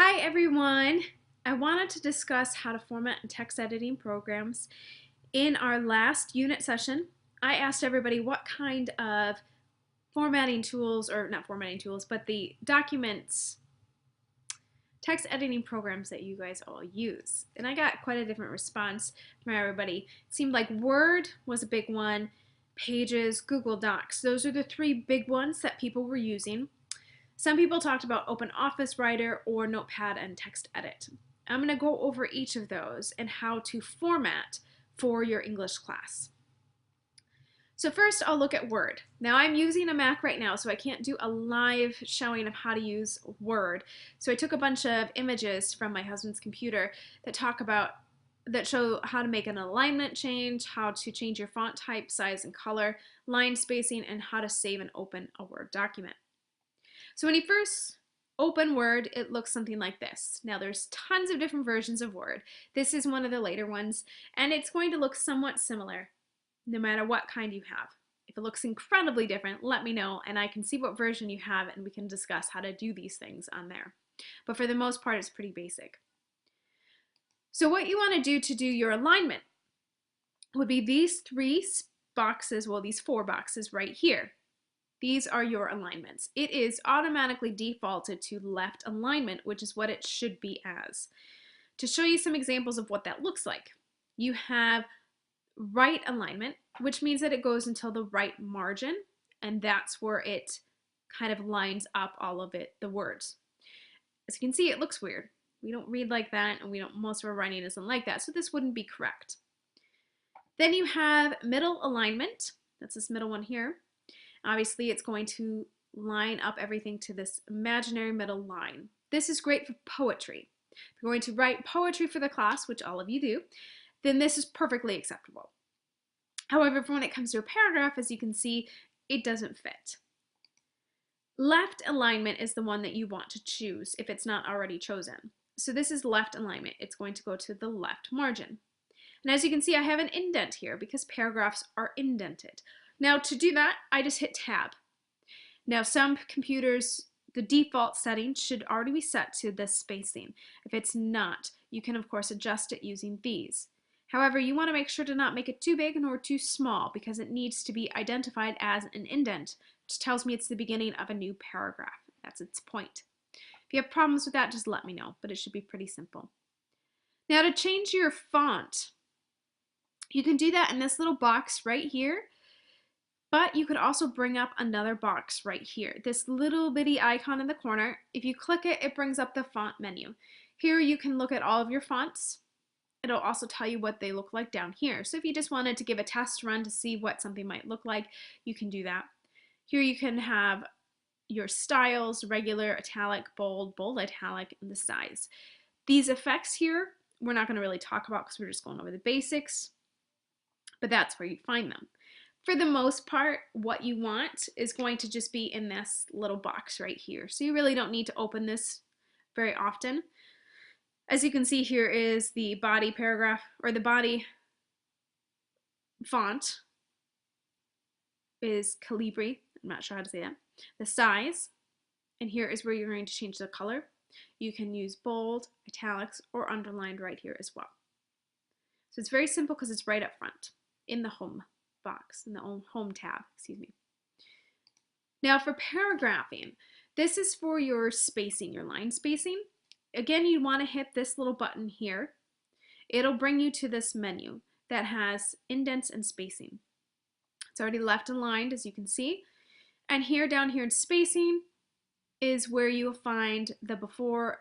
Hi everyone! I wanted to discuss how to format and text editing programs. In our last unit session, I asked everybody what kind of formatting tools, or not formatting tools, but the documents, text editing programs that you guys all use. And I got quite a different response from everybody. It seemed like Word was a big one, Pages, Google Docs. Those are the three big ones that people were using. Some people talked about OpenOffice Writer or NotePad and Text Edit. I'm going to go over each of those and how to format for your English class. So first I'll look at Word. Now I'm using a Mac right now, so I can't do a live showing of how to use Word. So I took a bunch of images from my husband's computer that show how to make an alignment change, how to change your font type, size, and color, line spacing, and how to save and open a Word document. So when you first open Word, it looks something like this. Now there's tons of different versions of Word. This is one of the later ones, and it's going to look somewhat similar no matter what kind you have. If it looks incredibly different, let me know and I can see what version you have and we can discuss how to do these things on there. But for the most part, it's pretty basic. So what you want to do your alignment would be these these 4 boxes right here. These are your alignments. It is automatically defaulted to left alignment, which is what it should be as. To show you some examples of what that looks like, you have right alignment, which means that it goes until the right margin, and that's where it kind of lines up all of the words. As you can see, it looks weird. We don't read like that, and most of our writing isn't like that, so this wouldn't be correct. Then you have middle alignment. That's this middle one here. Obviously, it's going to line up everything to this imaginary middle line. This is great for poetry. If you're going to write poetry for the class, which all of you do, then this is perfectly acceptable. However, when it comes to a paragraph, as you can see, it doesn't fit. Left alignment is the one that you want to choose if it's not already chosen. So this is left alignment. It's going to go to the left margin. And as you can see, I have an indent here because paragraphs are indented. Now to do that, I just hit Tab. Now some computers, the default settings should already be set to this spacing. If it's not, you can of course adjust it using these. However, you want to make sure to not make it too big nor too small because it needs to be identified as an indent, which tells me it's the beginning of a new paragraph. That's its point. If you have problems with that, just let me know, but it should be pretty simple. Now to change your font, you can do that in this little box right here. But you could also bring up another box right here. This little bitty icon in the corner, if you click it, it brings up the font menu. Here you can look at all of your fonts. It'll also tell you what they look like down here. So if you just wanted to give a test run to see what something might look like, you can do that. Here you can have your styles, regular, italic, bold, bold italic, and the size. These effects here, we're not going to really talk about because we're just going over the basics, but that's where you find them. For the most part, what you want is going to just be in this little box right here. So you really don't need to open this very often. As you can see, here is the body paragraph, or the body font is Calibri. I'm not sure how to say that. The size, and here is where you're going to change the color. You can use bold, italics, or underlined right here as well. So it's very simple because it's right up front in the home box, in the home tab, excuse me. Now for paragraphing, this is for your spacing, your line spacing. Again, you want to hit this little button here. It'll bring you to this menu that has indents and spacing. It's already left aligned, as you can see. And here, down here in spacing, is where you'll find the before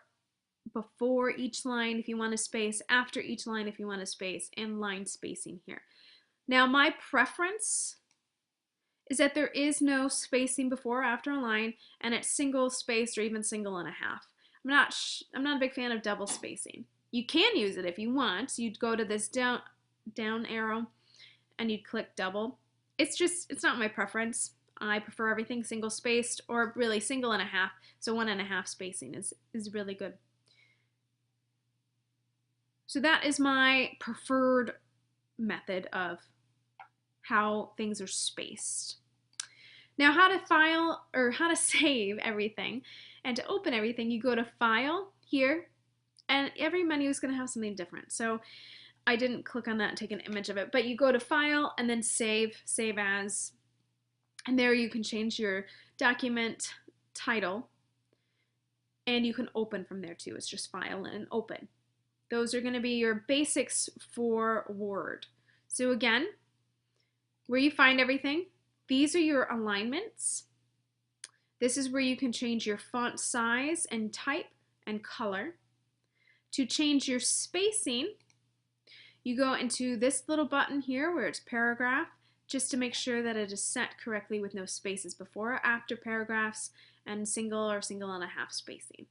each line if you want to space, after each line if you want to space, and line spacing here. Now my preference is that there is no spacing before or after a line, and it's single spaced or even single and a half. I'm not a big fan of double spacing. You can use it if you want. You'd go to this down arrow and you'd click double. It's not my preference. I prefer everything single spaced, or really single and a half. So 1.5 spacing is really good. So that is my preferred method of how things are spaced. Now how to save everything and to open everything, you go to File here, and every menu is going to have something different. So I didn't click on that and take an image of it, but you go to File and then Save As, and there you can change your document title, and you can open from there too. It's just File and Open. Those are going to be your basics for Word. So again, where you find everything, these are your alignments. This is where you can change your font size and type and color. To change your spacing, you go into this little button here where it's paragraph, just to make sure that it is set correctly with no spaces before or after paragraphs and single or single and a half spacing.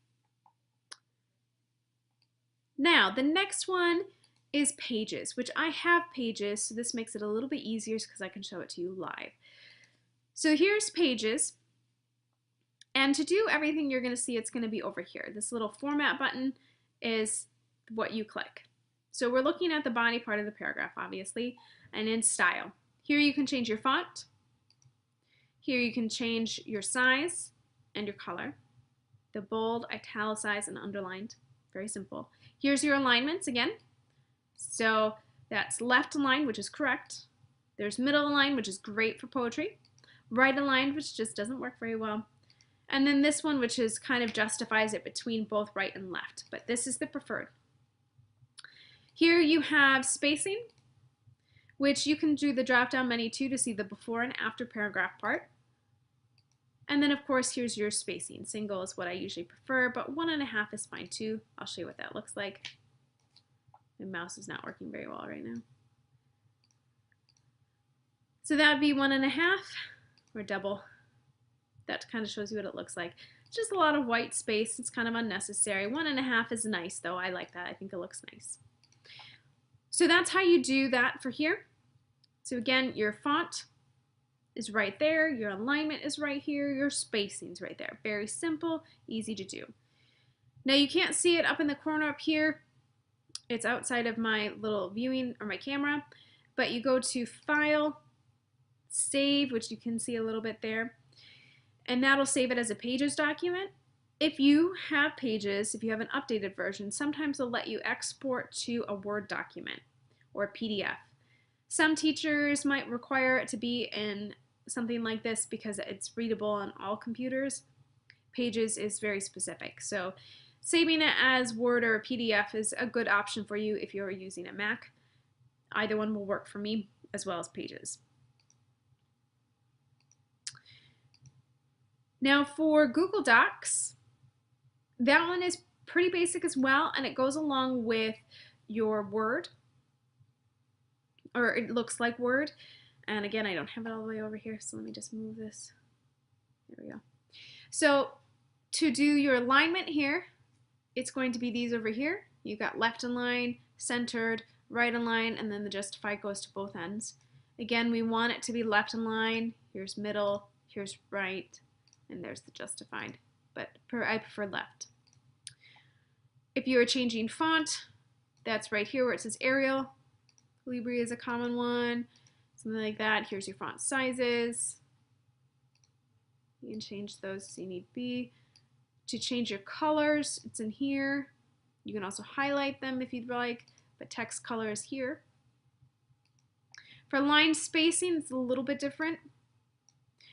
Now, the next one is Pages, which I have Pages, so this makes it a little bit easier because I can show it to you live. So here's Pages, and to do everything you're going to see, it's going to be over here. This little format button is what you click. So we're looking at the body part of the paragraph, obviously, and in Style. Here you can change your font. Here you can change your size and your color. The bold, italicized, and underlined. Very simple. Here's your alignments again. So that's left align, which is correct. There's middle align, which is great for poetry. Right aligned, which just doesn't work very well. And then this one, which is kind of justifies it between both right and left, but this is the preferred. Here you have spacing, which you can do the drop-down menu too to see the before and after paragraph part. And then of course here's your spacing. Single is what I usually prefer, but 1.5 is fine too. I'll show you what that looks like. My mouse is not working very well right now. So that would be 1.5 or double. That kind of shows you what it looks like. It's just a lot of white space. It's kind of unnecessary. 1.5 is nice though. I like that. I think it looks nice. So that's how you do that for here. So again, your font is right there. Your alignment is right here. Your spacing is right there. Very simple, easy to do. Now you can't see it up in the corner up here. It's outside of my little viewing or my camera, but you go to File, Save, which you can see a little bit there, and that'll save it as a Pages document. If you have Pages, if you have an updated version, sometimes they'll let you export to a Word document or a PDF. Some teachers might require it to be in something like this because it's readable on all computers. Pages is very specific. So saving it as Word or a PDF is a good option for you if you're using a Mac. Either one will work for me, as well as Pages. Now for Google Docs, that one is pretty basic as well, and it goes along with your Word, or it looks like Word. And again, I don't have it all the way over here, so let me just move this. There we go. So to do your alignment here, it's going to be these over here. You've got left align, centered, right align, and then the justify goes to both ends. Again, we want it to be left align. Here's middle, here's right, and there's the justified, but I prefer left. If you are changing font, that's right here where it says Arial. Calibri is a common one, something like that. Here's your font sizes. You can change those as you need be. To change your colors, it's in here. You can also highlight them if you'd like, but text color is here. For line spacing, it's a little bit different.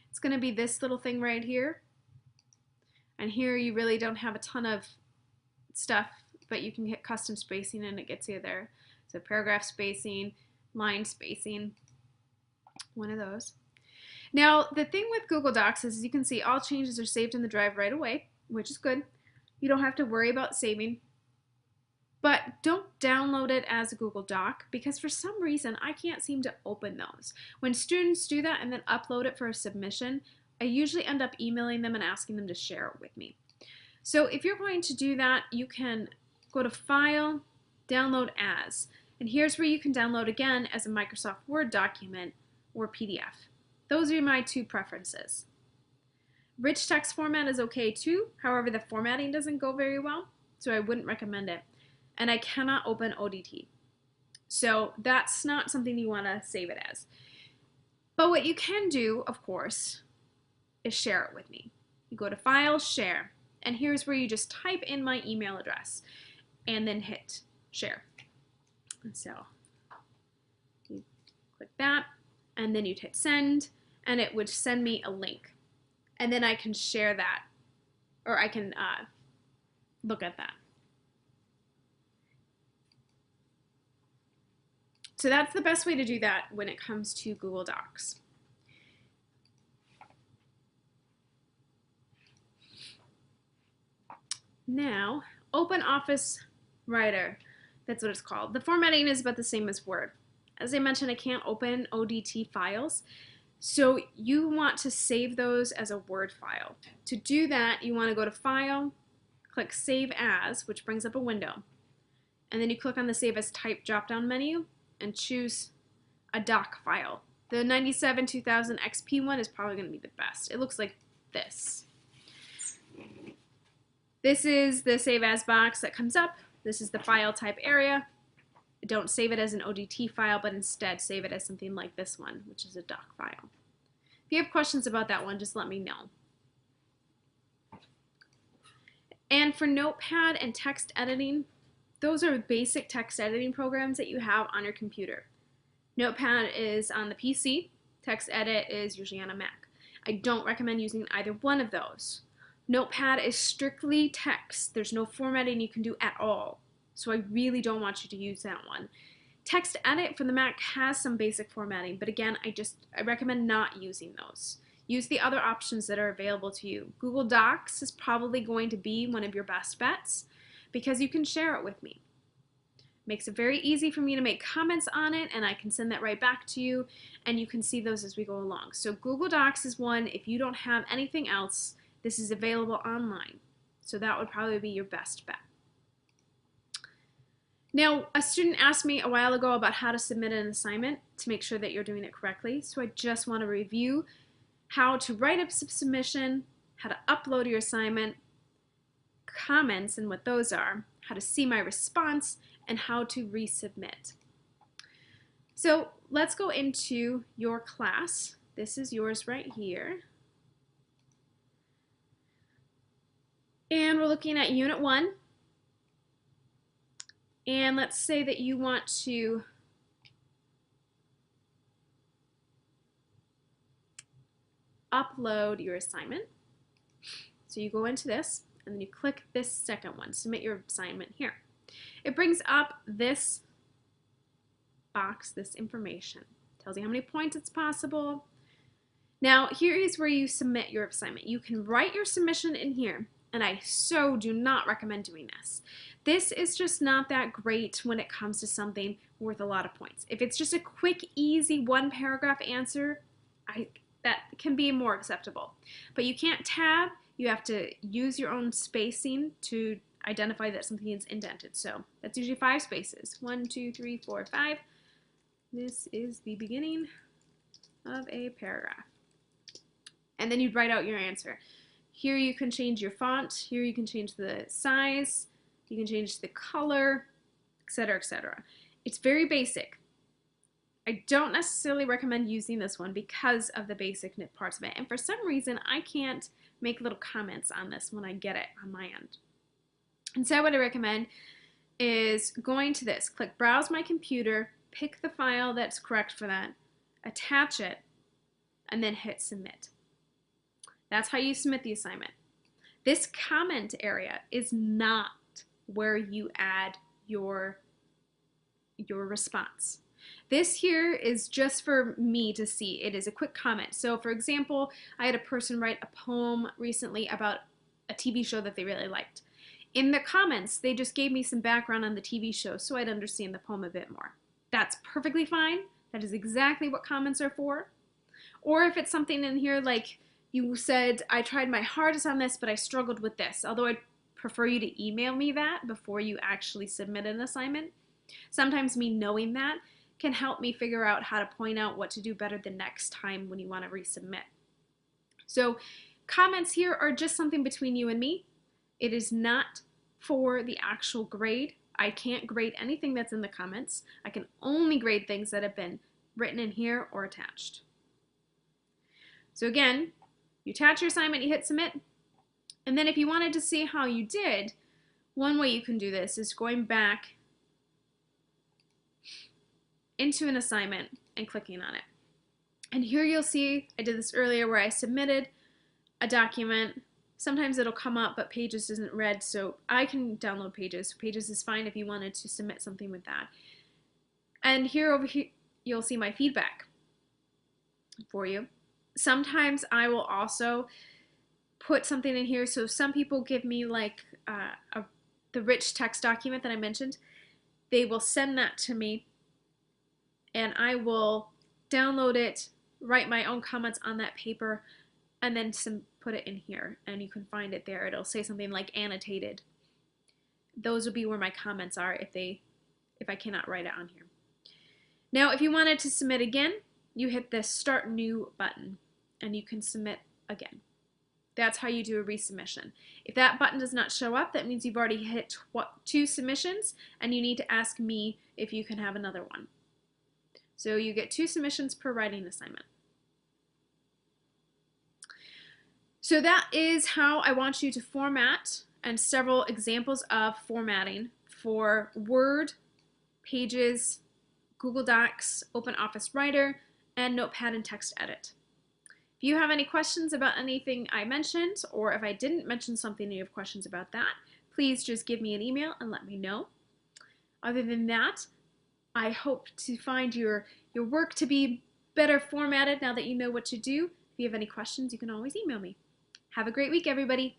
It's going to be this little thing right here. And here you really don't have a ton of stuff, but you can hit custom spacing and it gets you there. So paragraph spacing, line spacing, one of those. Now the thing with Google Docs is, as you can see, all changes are saved in the drive right away, which is good. You don't have to worry about saving. But don't download it as a Google Doc, because for some reason I can't seem to open those. When students do that and then upload it for a submission, I usually end up emailing them and asking them to share it with me. So if you're going to do that, you can go to File, Download As, and here's where you can download again as a Microsoft Word document or PDF. Those are my two preferences. Rich text format is okay too, however the formatting doesn't go very well, so I wouldn't recommend it. And I cannot open ODT. So that's not something you want to save it as. But what you can do, of course, is share it with me. You go to File, Share. And here's where you just type in my email address and then hit share. And so you click that, and then you'd hit send, and it would send me a link. And then I can share that, or I can look at that. So that's the best way to do that when it comes to Google Docs. Now, Open Office Writer, that's what it's called. The formatting is about the same as Word. As I mentioned, I can't open ODT files, so you want to save those as a Word file. To do that, you want to go to File, click Save As, which brings up a window, and then you click on the Save As Type drop-down menu and choose a doc file. The 97-2000 XP one is probably going to be the best. It looks like this. This is the Save As box that comes up. This is the file type area. Don't save it as an ODT file, but instead save it as something like this one, which is a doc file. If you have questions about that one, just let me know. And for Notepad and text editing, those are basic text editing programs that you have on your computer. Notepad is on the PC. TextEdit is usually on a Mac. I don't recommend using either one of those. Notepad is strictly text. There's no formatting you can do at all. So I really don't want you to use that one. TextEdit for the Mac has some basic formatting, but again, I recommend not using those. Use the other options that are available to you. Google Docs is probably going to be one of your best bets because you can share it with me. Makes it very easy for me to make comments on it, and I can send that right back to you, and you can see those as we go along. So Google Docs is one. If you don't have anything else, this is available online. So that would probably be your best bet. Now, a student asked me a while ago about how to submit an assignment to make sure that you're doing it correctly. So I just want to review how to write up a submission, how to upload your assignment, comments and what those are, how to see my response, and how to resubmit. So let's go into your class. This is yours right here. And we're looking at Unit 1. And let's say that you want to upload your assignment. So you go into this, and then you click this second one, submit your assignment here. It brings up this box, this information. Tells you how many points it's possible. Now, here is where you submit your assignment. You can write your submission in here, and I so do not recommend doing this. This is just not that great when it comes to something worth a lot of points. If it's just a quick, easy, one paragraph answer, that can be more acceptable. But you can't tab. You have to use your own spacing to identify that something is indented. So that's usually 5 spaces. 1, 2, 3, 4, 5. This is the beginning of a paragraph. And then you'd write out your answer. Here you can change your font. Here you can change the size. You can change the color, etc., etc. It's very basic. I don't necessarily recommend using this one because of the basic parts of it. And for some reason, I can't make little comments on this when I get it on my end. Instead, what I recommend is going to this. Click Browse My Computer, pick the file that's correct for that, attach it, and then hit Submit. That's how you submit the assignment. This comment area is not where you add your response. This here is just for me to see. It is a quick comment. So for example, I had a person write a poem recently about a TV show that they really liked. In the comments, they just gave me some background on the TV show so I'd understand the poem a bit more. That's perfectly fine. That is exactly what comments are for. Or if it's something in here like you said, I tried my hardest on this, but I struggled with this, although I'd prefer you to email me that before you actually submit an assignment. Sometimes me knowing that can help me figure out how to point out what to do better the next time when you want to resubmit. So comments here are just something between you and me. It is not for the actual grade. I can't grade anything that's in the comments. I can only grade things that have been written in here or attached. So again, you attach your assignment, you hit submit. And then if you wanted to see how you did, one way you can do this is going back into an assignment and clicking on it. And here you'll see, I did this earlier where I submitted a document. Sometimes it'll come up, but Pages isn't read, so I can download Pages. Pages is fine if you wanted to submit something with that. And here over here, you'll see my feedback for you. Sometimes I will also put something in here. So some people give me like the rich text document that I mentioned. They will send that to me, and I will download it, write my own comments on that paper, and then put it in here, and you can find it there. It'll say something like annotated. Those will be where my comments are if I cannot write it on here. Now, if you wanted to submit again, you hit the Start New button, and you can submit again. That's how you do a resubmission. If that button does not show up, that means you've already hit 2 submissions, and you need to ask me if you can have another one. So you get 2 submissions per writing assignment. So that is how I want you to format, and several examples of formatting for Word, Pages, Google Docs, OpenOffice Writer, and NotePad and TextEdit. If you have any questions about anything I mentioned, or if I didn't mention something and you have questions about that, please just give me an email and let me know. Other than that, I hope to find your work to be better formatted now that you know what to do. If you have any questions, you can always email me. Have a great week, everybody.